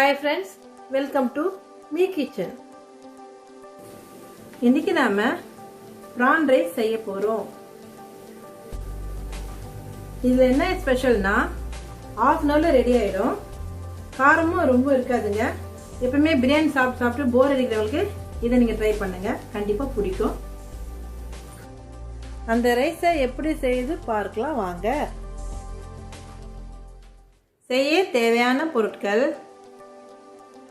Hi friends, welcome to me kitchen. இன்னைக்கு நாம prawn rice செய்ய போறோம். இதுல என்ன ஸ்பெஷல்னா half an hourல ரெடி ஆயிடும். காரமும் ரொம்ப இருக்காதுங்க. எப்பவுமே பிரியாணி சாப்பிட்டு போர் அடிக்கிறவங்களுக்கு இதை நீங்க ட்ரை பண்ணுங்க. கண்டிப்பா பிடிக்கும். அந்த ரைஸை எப்படி செய்து பார்க்கலாம் வாங்க. செய்ய தேவையான பொருட்கள்: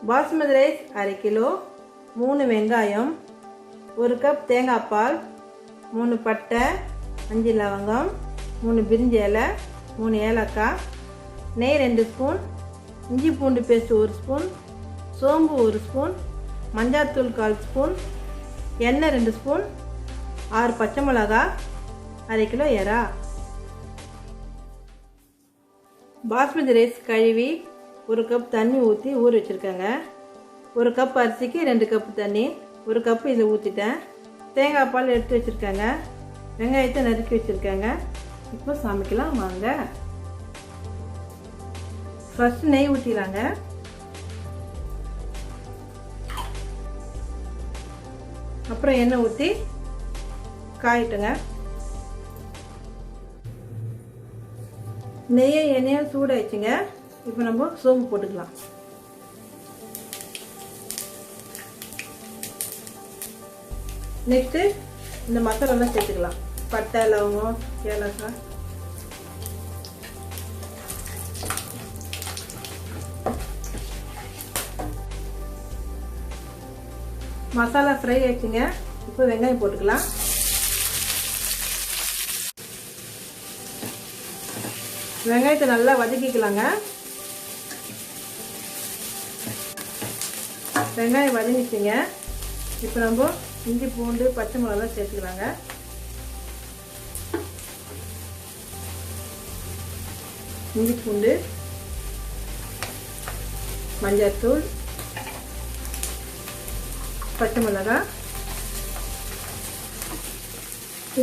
பாஸ்மதி ரைஸ் 1/2 கிலோ, 3 வெங்காயம், 1 கப் தேங்காய் பால், 3 பட்டை, 5 லவங்கம், 3 பிரிஞ்சி இலை, 3 ஏலக்காய், நெய் 2 ஸ்பூன், இஞ்சி பூண்டு பேஸ்ட் 1 ஸ்பூன், சோம்பு 1 ஸ்பூன், மஞ்சள்தூள் 1/4 ஸ்பூன், எண்ணெய் 2 ஸ்பூன், 6 பச்சை மிளகாய், 1/2 கிலோ எறா. பாஸ்மதி ரைஸ் கழுவி 1 கப் தண்ணி ஊற்றி ஊற வச்சுருக்கேங்க. 1 கப் அரிசிக்கு 2 கப் தண்ணி, 1 கப் இதில் ஊற்றிட்டேன். தேங்காய் பால் எடுத்து வச்சுருக்கேங்க. வெங்காயத்தை நறுக்கி வச்சுருக்கேங்க. இப்போ சமைக்கலாம் வாங்க. ஃபர்ஸ்ட் நெய் ஊற்றிடலாங்க. அப்புறம் எண்ணெய் ஊற்றி காயிட்டுங்க. எண்ணெயும் சூடாயிடுச்சுங்க. இப்போ நம்ம சோம்பு போட்டுக்கலாம். நெக்ஸ்ட்டு இந்த மசாலாலாம் சேர்த்துக்கலாம். பட்டை, லவங்கம், ஏலக்காய். மசாலா ஃப்ரை ஆயிடுச்சுங்க. இப்போ வெங்காயம் போட்டுக்கலாம். வெங்காயத்தை நல்லா வதக்கிக்கலாங்க. வெங்காயம் வதங்கிச்சுங்க. இப்போ நம்ம இஞ்சி பூண்டு பச்சை மிளகாய் சேர்த்துக்கலாங்க. இஞ்சி பூண்டு, மஞ்சள்தூள், பச்சை மிளகாய்,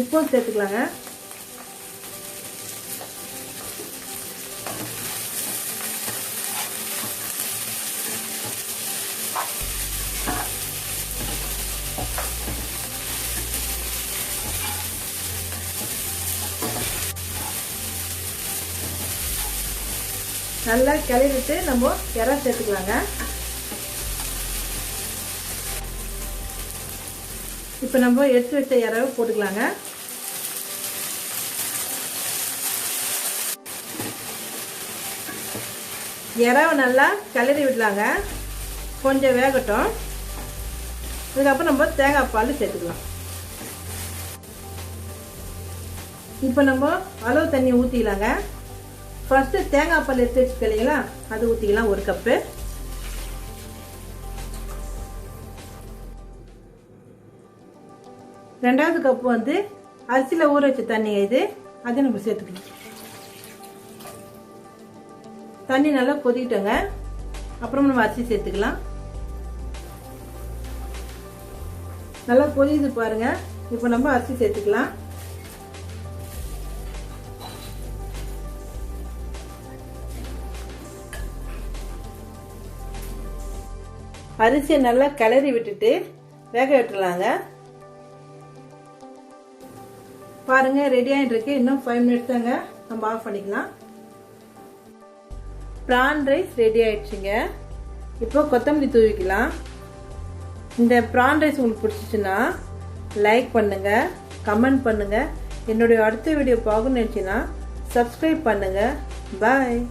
உப்பும் சேர்த்துக்கலாங்க. நல்லா கிளறிட்டு நம்ம எறா சேர்த்துக்கலாங்க. இப்போ நம்ம எடுத்து வச்ச எறாவை போட்டுக்கலாங்க. எறாவை நல்லா கிளறி விடலாங்க. கொஞ்சம் வேகட்டும். அதுக்கப்புறம் நம்ம தேங்காய் பால் சேர்த்துக்கலாம். இப்போ நம்ம அளவு தண்ணி ஊற்றிக்கலாங்க. ஃபர்ஸ்ட் தேங்காய் பால் எடுத்து வச்சுக்க இல்லைங்களா, அது ஊற்றிக்கலாம் 1 கப்பு. ரெண்டாவது கப்பு வந்து அரிசியில் ஊற வச்ச தண்ணி இது, அதை நம்ம சேர்த்துக்கலாம். தண்ணி நல்லா கொதிக்கிட்டோங்க. அப்புறம் நம்ம அரிசி சேர்த்துக்கலாம். நல்லா கொதிக்குது பாருங்க. இப்போ நம்ம அரிசி சேர்த்துக்கலாம். அரிசியை நல்லா கிளறி விட்டுட்டு வேக விட்டுலாங்க. பாருங்க ரெடி ஆகிட்டு இருக்கு. இன்னும் 5 மினிட்ஸ் தாங்க. நம்ம ஆஃப் பண்ணிக்கலாம். பிரான் ரைஸ் ரெடி ஆயிடுச்சுங்க. இப்போ கொத்தமல்லி தூவிக்கலாம். இந்த பிரான் ரைஸ் உங்களுக்கு பிடிச்சிச்சுன்னா லைக் பண்ணுங்க, கமெண்ட் பண்ணுங்க. என்னுடைய அடுத்த வீடியோ பார்க்கணும்னு நினைச்சீங்கன்னா சப்ஸ்கிரைப் பண்ணுங்க. பாய்.